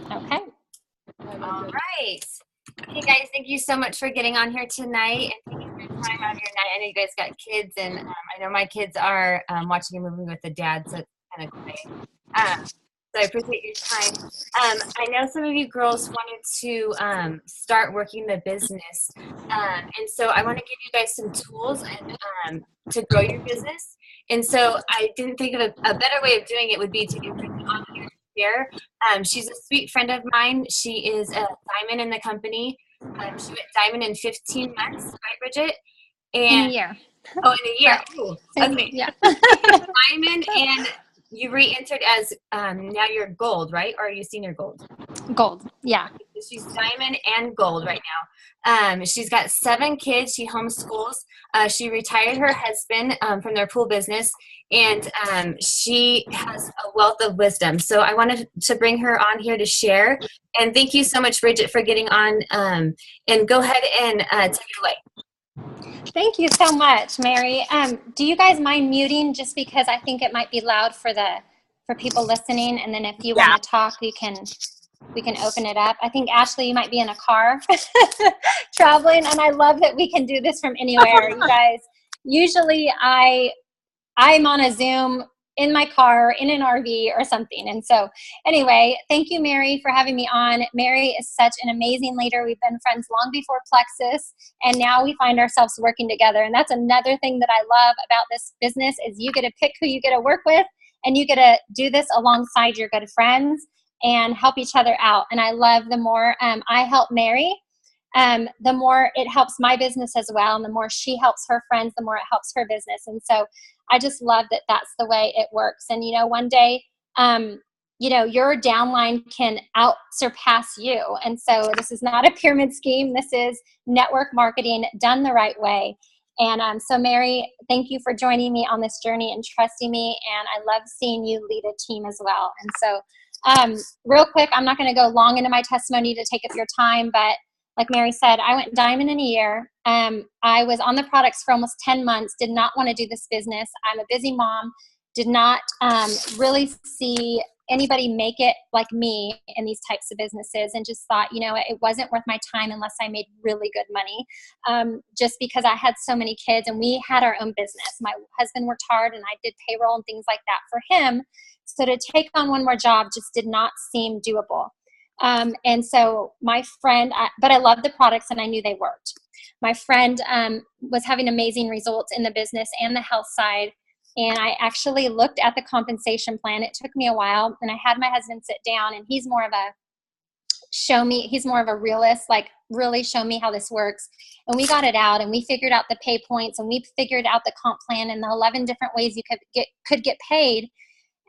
Okay. All right. Hey guys, thank you so much for getting on here tonight and taking your time out of your night. I know you guys got kids, and I know my kids are watching a movie with the dad, so it's kind of quiet. So I appreciate your time. I know some of you girls wanted to start working the business, and so I want to give you guys some tools and to grow your business. And so I didn't think of a better way of doing it would be to get Bridget on here to share. She's a sweet friend of mine. She is a diamond in the company. She went diamond in 15 months, right, Bridget? In a And year. oh, in a year. Right. Oh, okay. Yeah. Diamond, and you re-entered as now you're gold, right? Or are you senior gold? Gold. Yeah. She's diamond and gold right now. She's got 7 kids. She homeschools. She retired her husband from their pool business, and she has a wealth of wisdom. So I wanted to bring her on here to share. And thank you so much, Bridget, for getting on. And go ahead and take it away. Thank you so much, Mary. Do you guys mind muting just because I think it might be loud for people listening, and then if you want to talk, we can open it up. I think Ashley, you might be in a car traveling, and I love that we can do this from anywhere. You guys, usually I'm on a Zoom in my car, in an RV or something. And so anyway, thank you, Mary, for having me on. Mary is such an amazing leader. We've been friends long before Plexus, and now we find ourselves working together. And that's another thing that I love about this business is you get to pick who you get to work with, and you get to do this alongside your good friends and help each other out. And I love the more I help Mary, the more it helps my business as well. And the more she helps her friends, the more it helps her business. And so I just love that that's the way it works. And, one day, your downline can surpass you. And so this is not a pyramid scheme. This is network marketing done the right way. And so Mary, thank you for joining me on this journey and trusting me. And I love seeing you lead a team as well. And so real quick, I'm not going to go long into my testimony to take up your time, but like Mary said, I went diamond in a year. I was on the products for almost 10 months, did not want to do this business. I'm a busy mom, did not really see anybody make it like me in these types of businesses, and just thought, it wasn't worth my time unless I made really good money, just because I had so many kids and we had our own business. My husband worked hard and I did payroll and things like that for him. So to take on one more job just did not seem doable. And so my friend, but I loved the products and I knew they worked. My friend was having amazing results in the business and the health side. And I actually looked at the compensation plan. It took me a while, and I had my husband sit down, and he's more of a realist, like really show me how this works. And we got it out, and we figured out the pay points, and we figured out the comp plan and the 11 different ways you could get paid.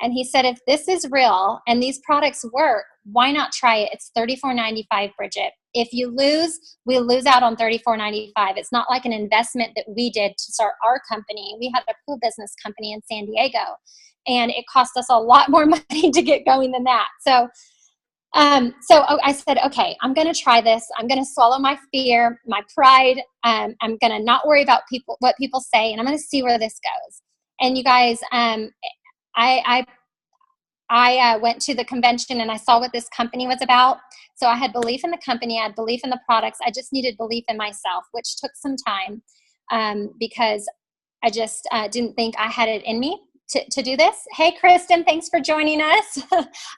And he said, if this is real and these products work, why not try it? It's $34.95, Bridget. If you lose, we lose out on $34.95. It's not like an investment that we did to start our company. We had a pool business company in San Diego, and it cost us a lot more money to get going than that. So I said, okay, I'm going to try this. I'm going to swallow my fear, my pride. I'm going to not worry about what people say, and I'm going to see where this goes. And you guys, I went to the convention and I saw what this company was about. So I had belief in the company. I had belief in the products. I just needed belief in myself, which took some time because I just didn't think I had it in me to do this. Hey, Kristen, thanks for joining us.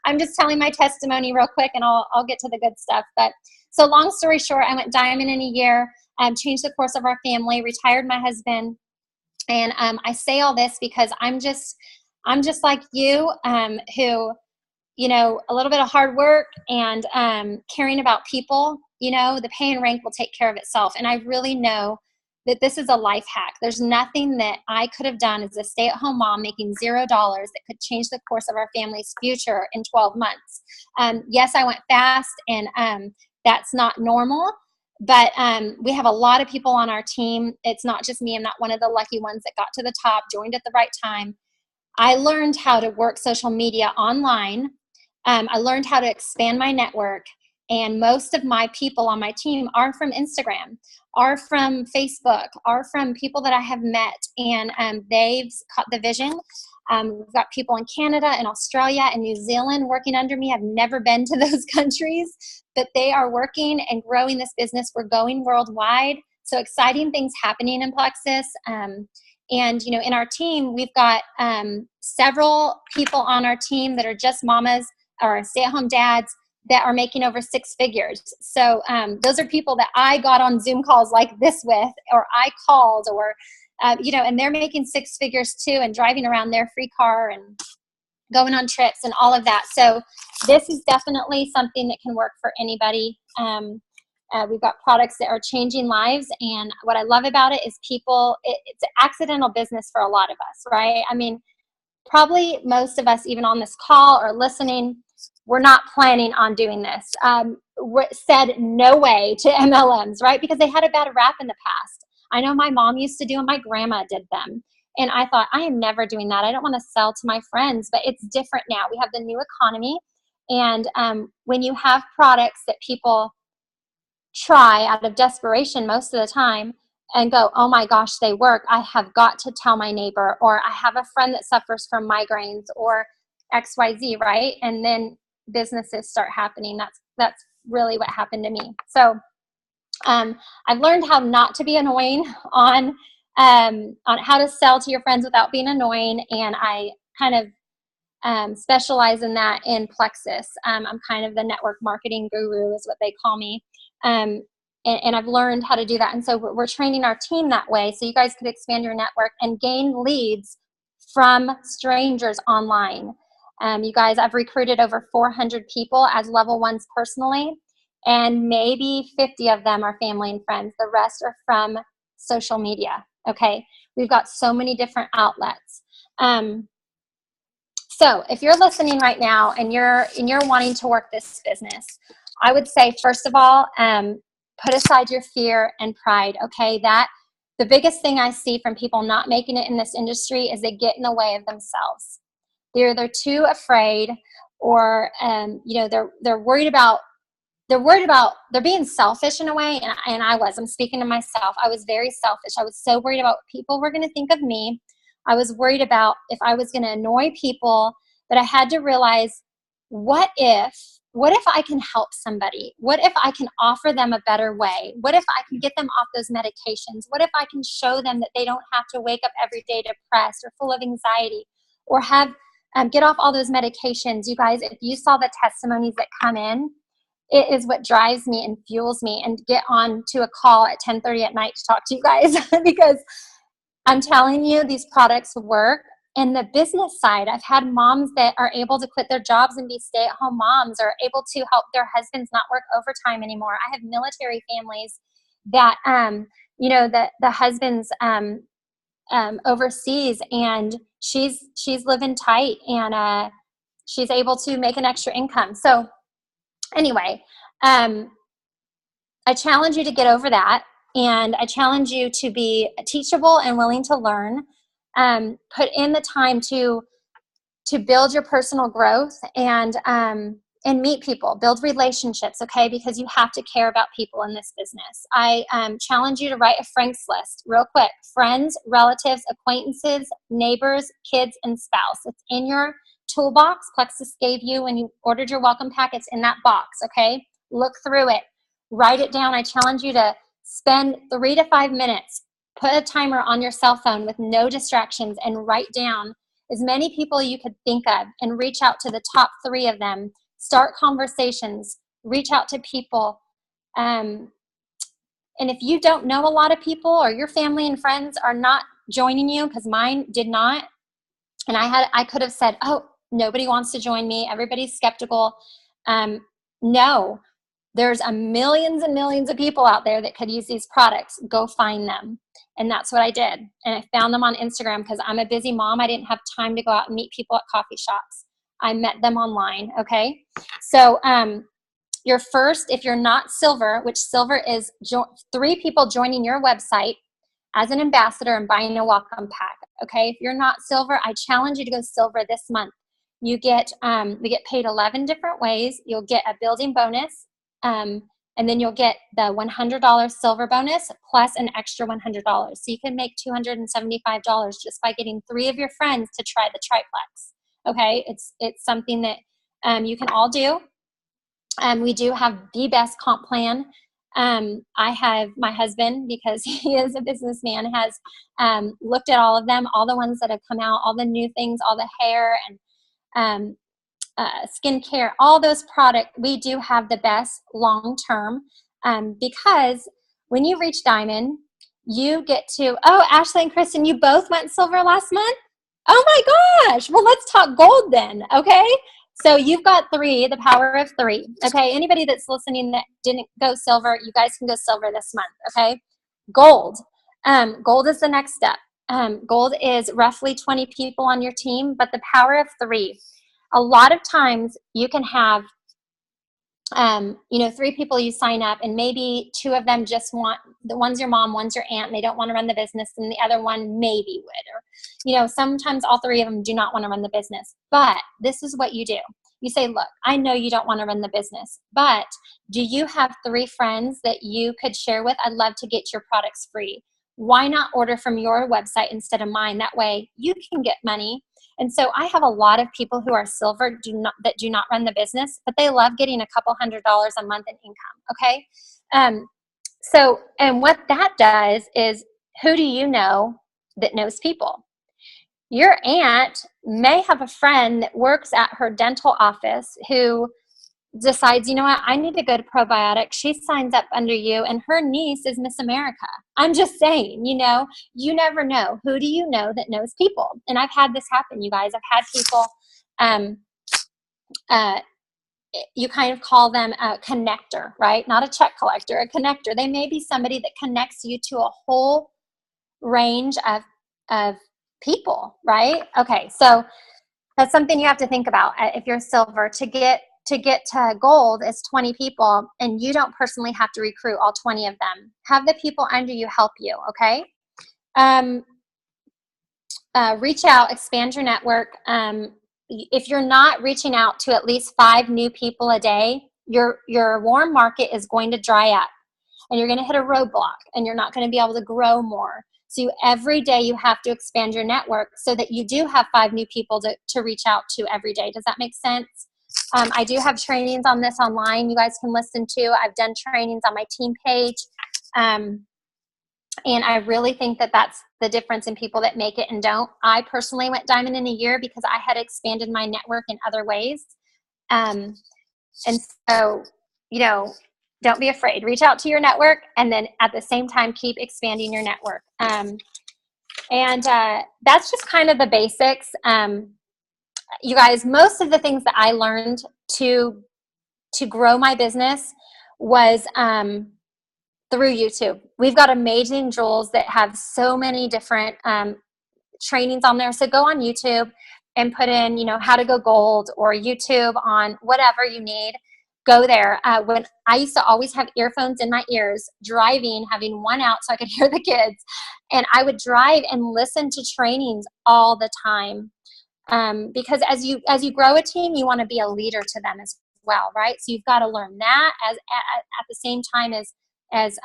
I'm just telling my testimony real quick, and I'll get to the good stuff. But so long story short, I went diamond in a year, changed the course of our family, retired my husband. And I say all this because I'm just like you, who, a little bit of hard work and caring about people, the pay and rank will take care of itself. And I really know that this is a life hack. There's nothing that I could have done as a stay-at-home mom making $0 that could change the course of our family's future in 12 months. Yes, I went fast, and that's not normal. But we have a lot of people on our team. It's not just me. I'm not one of the lucky ones that got to the top, joined at the right time. I learned how to work social media online. I learned how to expand my network. And most of my people on my team are from Instagram, are from Facebook, are from people that I have met. And they've caught the vision. We've got people in Canada and Australia and New Zealand working under me. I've never been to those countries, but they are working and growing this business. We're going worldwide. So exciting things happening in Plexus. And, you know, in our team, we've got several people on our team that are just mamas or stay-at-home dads that are making over 6 figures. So those are people that I got on Zoom calls like this with, or I called, or, you know, and they're making 6 figures too, and driving around their free car and going on trips and all of that. So this is definitely something that can work for anybody. We've got products that are changing lives. And what I love about it is it's an accidental business for a lot of us, right? I mean, probably most of us, even on this call or listening, we're not planning on doing this. Said no way to MLMs, right? Because they had a bad rap in the past. I know my mom used to do them, my grandma did them. And I thought, I am never doing that. I don't want to sell to my friends, but it's different now. We have the new economy. And when you have products that people try out of desperation most of the time and go, oh my gosh, they work, I have got to tell my neighbor, or I have a friend that suffers from migraines, or XYZ, right? And then businesses start happening. That's really what happened to me. So I've learned how not to be annoying on how to sell to your friends without being annoying, and I kind of specialize in that in Plexus. I'm kind of the network marketing guru is what they call me. And I've learned how to do that. And so we're training our team that way, so you guys could expand your network and gain leads from strangers online. You guys, I've recruited over 400 people as level 1s personally, and maybe 50 of them are family and friends. The rest are from social media, okay? We've got so many different outlets. So if you're listening right now and you're wanting to work this business, I would say, first of all, put aside your fear and pride, okay? The biggest thing I see from people not making it in this industry is they get in the way of themselves. They're either too afraid, or you know, they're worried about they're being selfish in a way. And I'm speaking to myself. I was very selfish. I was so worried about what people were going to think of me. I was worried about if I was going to annoy people, but I had to realize, what if I can help somebody? What if I can offer them a better way? What if I can get them off those medications? What if I can show them that they don't have to wake up every day depressed or full of anxiety, or have get off all those medications? You guys, if you saw the testimonies that come in, it is what drives me and fuels me, and get on to a call at 10:30 at night to talk to you guys because I'm telling you, these products work. And the business side, I've had moms that are able to quit their jobs and be stay-at-home moms, or able to help their husbands not work overtime anymore. I have military families that, you know, the husband's overseas, and she's living tight, and she's able to make an extra income. So anyway, I challenge you to get over that. And I challenge you to be teachable and willing to learn. Put in the time to build your personal growth, and meet people, build relationships, okay? Because you have to care about people in this business. I challenge you to write a Frank's list real quick. Friends, relatives, acquaintances, neighbors, kids, and spouse. It's in your toolbox Plexus gave you when you ordered your welcome packets, in that box, okay? Look through it. Write it down. I challenge you to spend 3 to 5 minutes. Put a timer on your cell phone with no distractions, and write down as many people you could think of, and reach out to the top 3 of them. Start conversations. Reach out to people. And if you don't know a lot of people, or your family and friends are not joining you, because mine did not, and I could have said, oh, nobody wants to join me, everybody's skeptical. No. There's millions and millions of people out there that could use these products. Go find them. And that's what I did. And I found them on Instagram because I'm a busy mom. I didn't have time to go out and meet people at coffee shops. I met them online, okay? So your first, if you're not silver, which silver is 3 people joining your website as an ambassador and buying a welcome pack, okay? If you're not silver, I challenge you to go silver this month. You get, we get paid 11 different ways. You'll get a building bonus And then you'll get the $100 silver bonus plus an extra $100. So you can make $275 just by getting 3 of your friends to try the triplex. Okay, it's something that you can all do. We do have the best comp plan. I have my husband, because he is a businessman, has looked at all of them, all the ones that have come out, all the new things, all the hair and skincare, all those products. We do have the best long-term because when you reach diamond, you get to, oh, Ashley and Kristen, you both went silver last month? Oh my gosh. Well, let's talk gold then. Okay. So you've got 3, the power of 3. Okay. Anybody that's listening that didn't go silver, you guys can go silver this month. Okay. Gold. Gold is the next step. Gold is roughly 20 people on your team, but the power of 3. A lot of times you can have, 3 people you sign up, and maybe 2 of them just want, the one's your mom, one's your aunt, and they don't want to run the business, and the other one maybe would. Or, sometimes all 3 of them do not want to run the business. But this is what you do. You say, look, I know you don't want to run the business, but do you have 3 friends that you could share with? I'd love to get your products free. Why not order from your website instead of mine? That way you can get money. And so I have a lot of people who are silver that do not run the business, but they love getting a couple $100s a month in income. Okay. And what that does is, who do you know that knows people? Your aunt may have a friend that works at her dental office who decides, you know what, I need to go to probiotics. She signs up under you, and her niece is Miss America. I'm just saying, you never know. Who do you know that knows people? And I've had this happen, you guys. I've had people, you kind of call them a connector, right? Not a check collector, a connector. They may be somebody that connects you to a whole range of people, right? Okay, so that's something you have to think about if you're silver. To get to gold is 20 people, and you don't personally have to recruit all 20 of them. Have the people under you help you, okay? Reach out, expand your network. If you're not reaching out to at least 5 new people a day, your warm market is going to dry up, and you're going to hit a roadblock, and you're not going to be able to grow more. So every day you have to expand your network so that you do have 5 new people to reach out to every day. Does that make sense? I do have trainings on this online you guys can listen to. I've done trainings on my team page. And I really think that that's the difference in people that make it and don't. I personally went diamond in a year because I had expanded my network in other ways. And so, don't be afraid. Reach out to your network, and then at the same time, keep expanding your network. And that's just kind of the basics. You guys, most of the things that I learned to grow my business was through YouTube. We've got amazing jewels that have so many different trainings on there. So go on YouTube and put in, how to go gold, or YouTube on whatever you need. Go there. When I used to always have earphones in my ears, driving, having one out so I could hear the kids, and I would drive and listen to trainings all the time. Because as you grow a team, you want to be a leader to them as well, right? So you've got to learn that at the same time as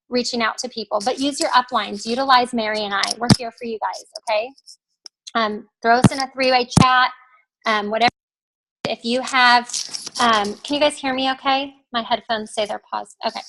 reaching out to people. But use your uplines. Utilize Mary and I. We're here for you guys, okay? Throw us in a 3-way chat, whatever. If you have, can you guys hear me okay? My headphones say they're paused. Okay.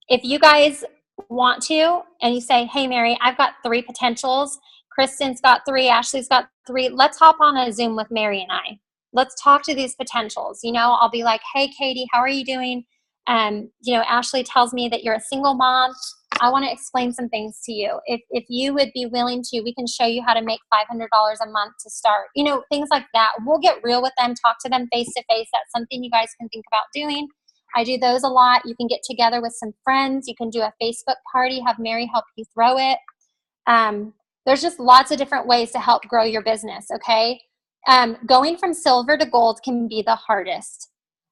If you guys want to, and you say, hey, Mary, I've got 3 potentials. Kristen's got 3, Ashley's got 3. Let's hop on a Zoom with Mary and I. Let's talk to these potentials. I'll be like, hey, Katie, how are you doing? Ashley tells me that you're a single mom. I want to explain some things to you. If you would be willing to, we can show you how to make $500 a month to start. Things like that. We'll get real with them, talk to them face to face. That's something you guys can think about doing. I do those a lot. You can get together with some friends. You can do a Facebook party, have Mary help you throw it. There's just lots of different ways to help grow your business, okay? Going from silver to gold can be the hardest,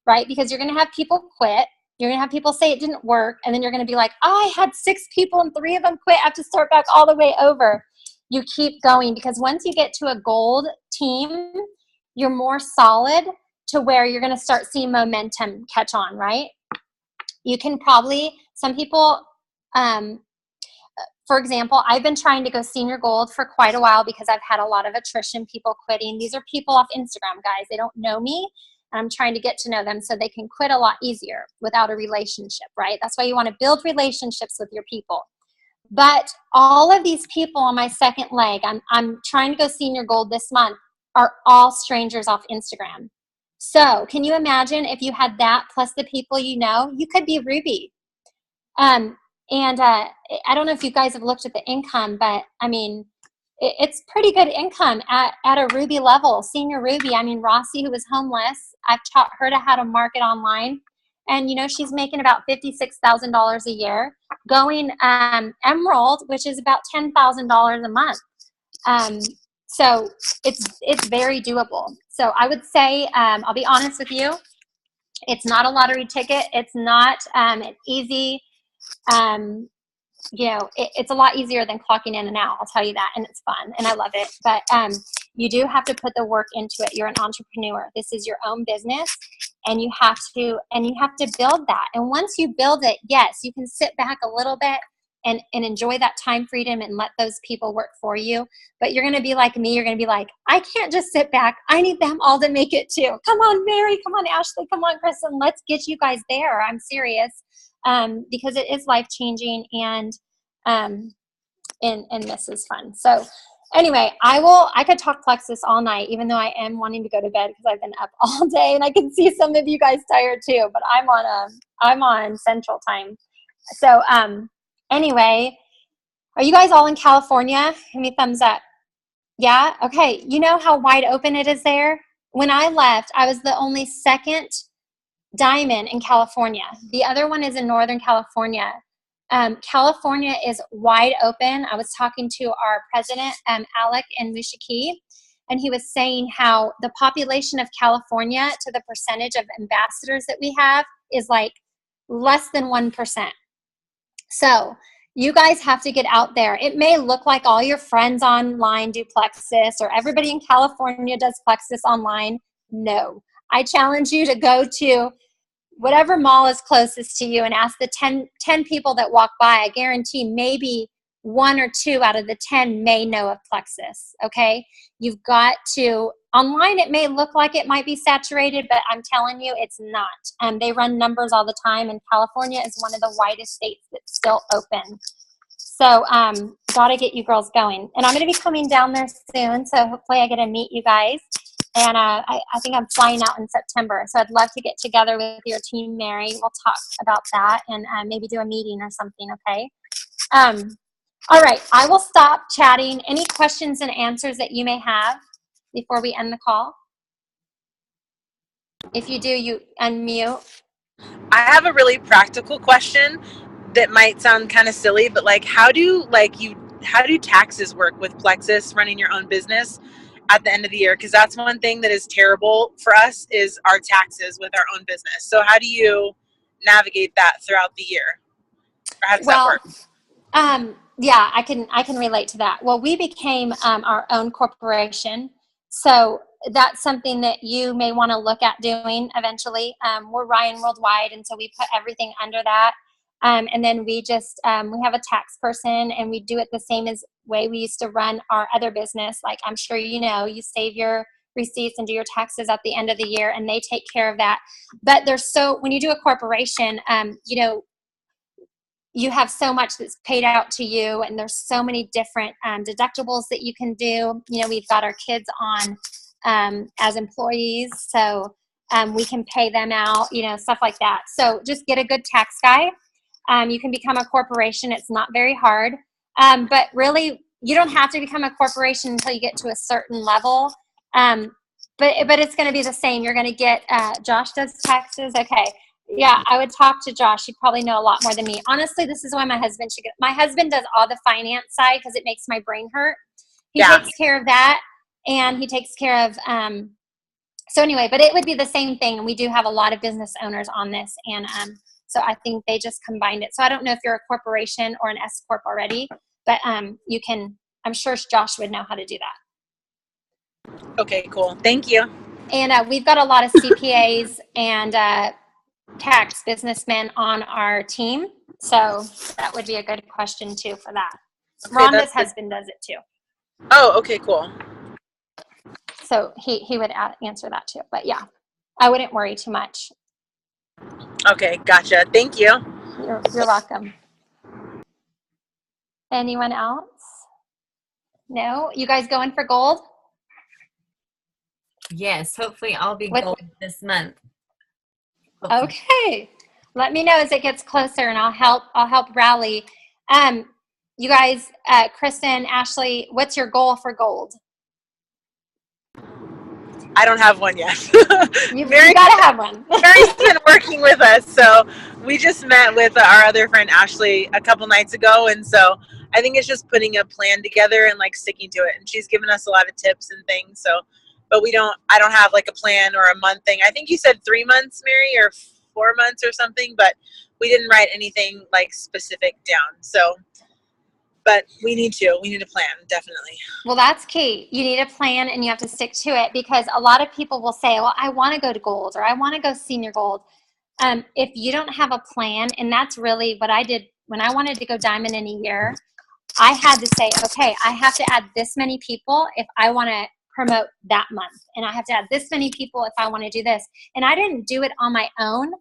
right? Because you're going to have people quit. You're going to have people say it didn't work, and then you're going to be like, I had 6 people and 3 of them quit. I have to start back all the way over. You keep going, because once you get to a gold team, you're more solid to where you're going to start seeing momentum catch on, right? You can probably, some people, for example, I've been trying to go senior gold for quite a while because I've had a lot of attrition, people quitting. These are people off Instagram, guys. They don't know me, and I'm trying to get to know them so they can quit a lot easier without a relationship, right? That's why you want to build relationships with your people. But all of these people on my second leg, I'm trying to go senior gold this month, are all strangers off Instagram. So can you imagine if you had that plus the people you know? You could be Ruby. And I don't know if you guys have looked at the income, but I mean, it's pretty good income at a Ruby level, senior Ruby. I mean, Rossi, who was homeless, I've taught her to how to market online. And, you know, she's making about $56,000 a year, going Emerald, which is about $10,000 a month. So it's very doable. So I would say, I'll be honest with you, it's not a lottery ticket. It's not an easy, you know, it's a lot easier than clocking in and out. I'll tell you that. And it's fun and I love it. But you do have to put the work into it. You're an entrepreneur. This is your own business and you have to build that. And once you build it, yes, you can sit back a little bit and enjoy that time freedom and let those people work for you. But you're going to be like me. You're going to be like, I can't just sit back. I need them all to make it too. Come on, Mary. Come on, Ashley. Come on, Kristen. Let's get you guys there. I'm serious. Because it is life-changing and this is fun. So anyway, I could talk Plexus all night, even though I am wanting to go to bed because I've been up all day and I can see some of you guys tired too, but I'm on Central Time. So anyway, are you guys all in California? Give me a thumbs up. Yeah? Okay. You know how wide open it is there? When I left, I was the only second diamond in California. The other one is in Northern California. California is wide open. I was talking to our president, Alec in Mushiki, and he was saying how the population of California to the percentage of ambassadors that we have is like less than 1%. So you guys have to get out there. It may look like all your friends online do Plexus or everybody in California does Plexus online. No. I challenge you to go to whatever mall is closest to you and ask the 10 people that walk by. I guarantee maybe 1 or 2 out of the 10 may know of Plexus, okay? You've got to, online it may look like it might be saturated, but I'm telling you it's not. They run numbers all the time, and California is one of the widest states that's still open. So gotta get you girls going. And I'm gonna be coming down there soon, so hopefully I get to meet you guys. And I think I'm flying out in September. So I'd love to get together with your team, Mary. We'll talk about that and maybe do a meeting or something, okay? All right, I will stop chatting. Any questions and answers that you may have before we end the call? If you do, you unmute. I have a really practical question that might sound kind of silly, but like how do taxes work with Plexus running your own business at the end of the year? Because that's one thing that is terrible for us is our taxes with our own business. So how do you navigate that throughout the year? Or how does that work? Yeah, I can relate to that. Well, we became our own corporation. So that's something that you may want to look at doing eventually. We're Ryan Worldwide, and so we put everything under that. And then we just, we have a tax person, and we do it the same as way we used to run our other business. Like I'm sure you know, you save your receipts and do your taxes at the end of the year, and they take care of that. But when you do a corporation, you know, you have so much that's paid out to you, and there's so many different deductibles that you can do. You know, we've got our kids on as employees, so we can pay them out, you know, stuff like that. So just get a good tax guy. You can become a corporation. It's not very hard. But really, you don't have to become a corporation until you get to a certain level. But it's going to be the same. You're going to get, Josh does taxes. Okay. Yeah, I would talk to Josh. He'd probably know a lot more than me. Honestly, this is why my husband should get, my husband does all the finance side because it makes my brain hurt. He takes care of that, and he takes care of, so anyway, but it would be the same thing. And we do have a lot of business owners on this. And so I think they just combined it. So I don't know if you're a corporation or an S Corp already, but you can, I'm sure Josh would know how to do that. Okay, cool. Thank you. And we've got a lot of CPAs and tax businessmen on our team. So that would be a good question too for that. Okay, Rhonda's husband does it too. Oh, okay, cool. So he would answer that too. But yeah, I wouldn't worry too much. Okay, gotcha. Thank you. You're welcome. Anyone else? No? You guys going for gold? Yes, hopefully I'll be With- gold this month. Hopefully. Okay. Let me know as it gets closer and I'll help rally. You guys, Kristen, Ashley, what's your goal for gold? I don't have one yet. You gotta have one. Mary's been working with us, so we just met with our other friend Ashley a couple nights ago, and so I think it's just putting a plan together and like sticking to it. And she's given us a lot of tips and things. So, but I don't have like a plan or a month thing. I think you said 3 months, Mary, or 4 months or something, but we didn't write anything like specific down. So, but we need a plan, definitely. Well, that's key. You need a plan and you have to stick to it, because a lot of people will say, well, I want to go to gold or I want to go senior gold. If you don't have a plan, and that's really what I did when I wanted to go diamond in a year, I had to say, okay, I have to add this many people if I want to promote that month. And I have to add this many people if I want to do this. And I didn't do it on my own.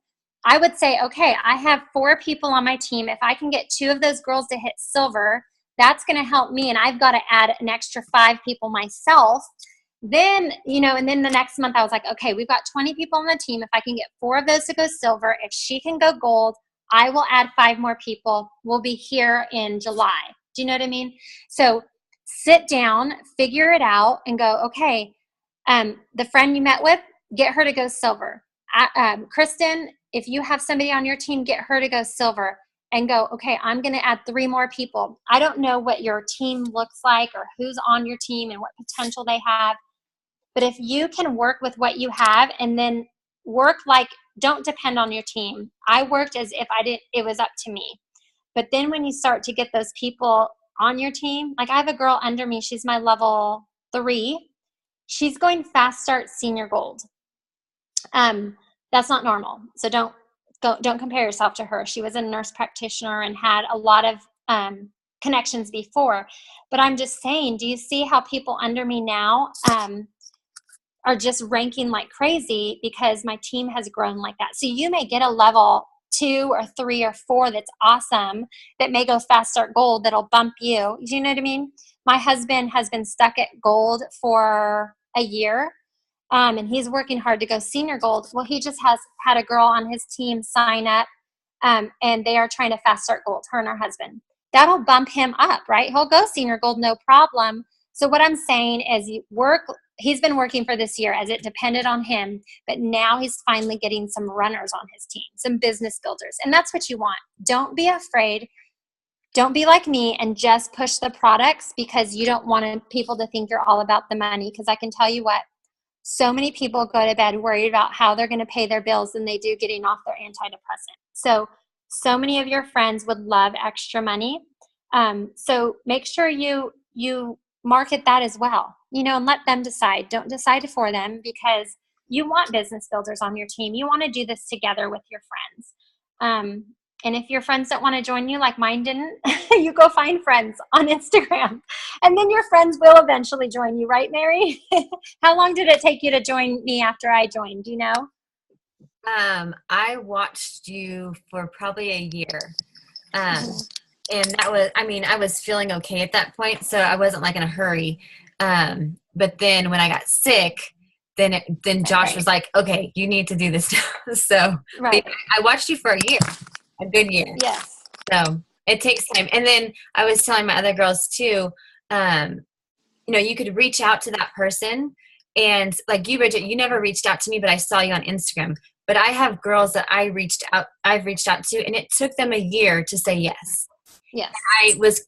I would say, okay, I have 4 people on my team. If I can get 2 of those girls to hit silver, that's going to help me. And I've got to add an extra 5 people myself. Then, and then the next month I was like, okay, we've got 20 people on the team. If I can get 4 of those to go silver, if she can go gold, I will add 5 more people. We'll be here in July. Do you know what I mean? So sit down, figure it out, and go, okay, the friend you met with, get her to go silver. Kristen, if you have somebody on your team, get her to go silver. And go, okay, I'm going to add 3 more people. I don't know what your team looks like or who's on your team and what potential they have. But if you can work with what you have and then work don't depend on your team. I worked as if it was up to me. But then when you start to get those people on your team, like I have a girl under me, she's my level 3. She's going fast start senior gold. That's not normal. So don't compare yourself to her. She was a nurse practitioner and had a lot of connections before. But I'm just saying, do you see how people under me now are just ranking like crazy because my team has grown like that? So you may get a level 2 or 3 or 4 that's awesome, that may go fast start gold, that'll bump you. Do you know what I mean? My husband has been stuck at gold for a year. And he's working hard to go senior gold. Well, he just has had a girl on his team sign up, and they are trying to fast start gold, her and her husband. That'll bump him up, right? He'll go senior gold, no problem. So what I'm saying is he's been working for this year as it depended on him, but now he's finally getting some runners on his team, some business builders. And that's what you want. Don't be afraid. Don't be like me and just push the products because you don't want people to think you're all about the money. Because I can tell you what, so many people go to bed worried about how they're going to pay their bills than they do getting off their antidepressant. So many of your friends would love extra money. So make sure you market that as well, and let them decide. Don't decide for them, because you want business builders on your team. You want to do this together with your friends. And if your friends don't want to join you like mine didn't, you go find friends on Instagram. And then your friends will eventually join you, right, Mary? How long did it take you to join me after I joined? Do you know? I watched you for probably a year. And that was, I was feeling okay at that point, so I wasn't like in a hurry. But then when I got sick, then Josh was like, okay, you need to do this now. So right. I watched you for a year. A good year. Yes. So it takes time. And then I was telling my other girls too, you could reach out to that person. And like you, Bridget, you never reached out to me, but I saw you on Instagram. But I have girls that I've reached out to, and it took them a year to say yes. Yes. I was,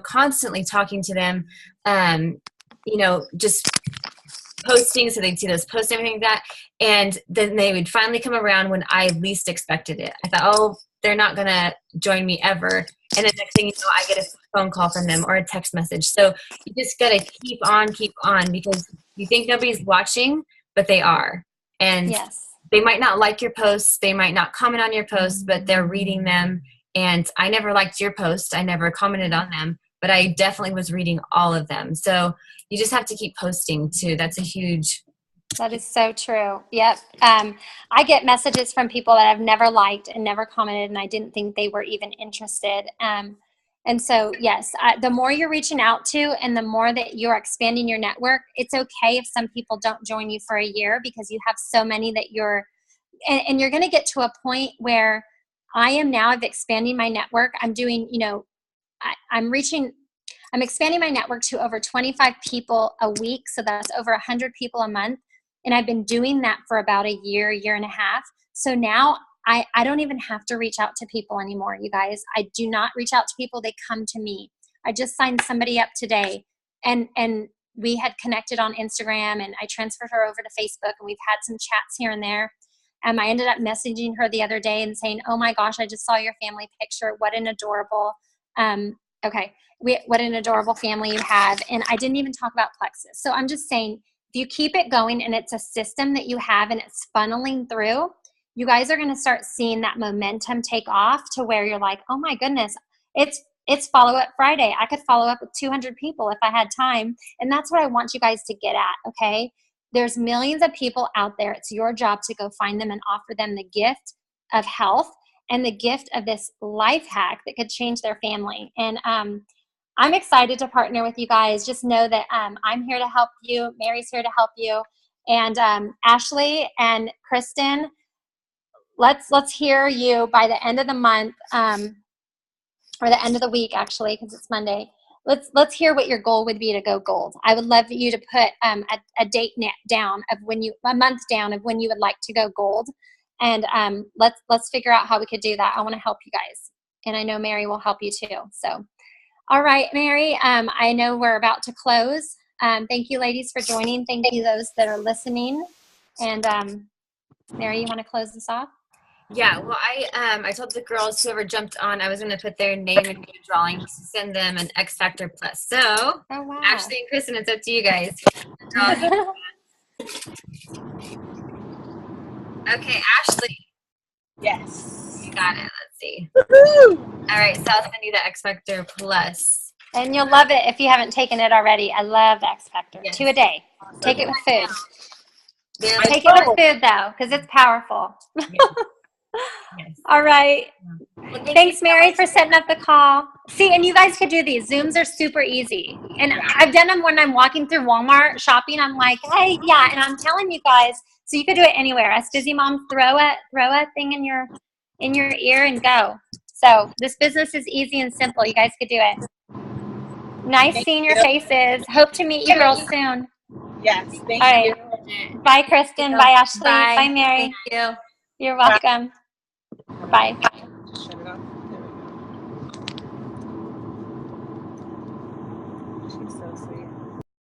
constantly talking to them, just posting, so they'd see those posts and everything like that. And then they would finally come around when I least expected it. I thought, oh, they're not going to join me ever. And the next thing you know, I get a phone call from them or a text message. So you just got to keep on, because you think nobody's watching, but they are. And yes. they might not like your posts, they might not comment on your posts, but they're reading them. And I never liked your post. I never commented on them, but I definitely was reading all of them. So you just have to keep posting too. That's a huge. That is so true. Yep. I get messages from people that I've never liked and never commented, and I didn't think they were even interested. And so, yes, the more you're reaching out to and the more that you're expanding your network, it's okay if some people don't join you for a year because you have so many that and you're going to get to a point where I am now of expanding my network. I'm doing, I'm expanding my network to over 25 people a week. So that's over 100 people a month. And I've been doing that for about a year and a half. So now I don't even have to reach out to people anymore, you guys. I do not reach out to people. They come to me. I just signed somebody up today and we had connected on Instagram and I transferred her over to Facebook and we've had some chats here and there. I ended up messaging her the other day and saying, oh my gosh, I just saw your family picture. What an adorable, what an adorable family you have. And I didn't even talk about Plexus. So I'm just saying, if you keep it going and it's a system that you have and it's funneling through, you guys are going to start seeing that momentum take off to where you're like, oh my goodness, it's follow-up Friday. I could follow up with 200 people if I had time. And that's what I want you guys to get at, okay? There's millions of people out there. It's your job to go find them and offer them the gift of health and the gift of this life hack that could change their family. And I'm excited to partner with you guys. Just know that I'm here to help you. Mary's here to help you. And Ashley and Kristen, let's hear you by the end of the month, or the end of the week, actually, because it's Monday. Let's hear what your goal would be to go gold. I would love you to put a date down of a month down of when you would like to go gold. And let's figure out how we could do that. I want to help you guys. And I know Mary will help you too. So, all right, Mary, I know we're about to close. Thank you, ladies, for joining. Thank you, those that are listening. And Mary, you want to close this off? Yeah, well, I told the girls, whoever jumped on, I was going to put their name in the drawing to send them an X Factor Plus. So, oh, wow. Ashley and Kristen, it's up to you guys. Okay, Ashley. Yes. You got it. Let's see. Woohoo! All right, so I'll send you the X Factor Plus. And you'll love it if you haven't taken it already. I love the X Factor. Yes. 2 a day. Take it with food. Take it with food, though, because it's powerful. Yes. All right. Well, Thanks, Mary, for setting up the call. See, and you guys could do these. Zooms are super easy. And I've done them when I'm walking through Walmart shopping. I'm like, hey, yeah. And I'm telling you guys, so you could do it anywhere. Us busy moms, throw a thing in your ear and go. So this business is easy and simple. You guys could do it. Nice seeing your faces. Hope to meet you girls soon. Yes. Thank All you. right. Bye, Kristen. Bye, Ashley. Bye, Mary. Thank you. You're welcome. Bye. Shut it off. There we go. She's so sweet.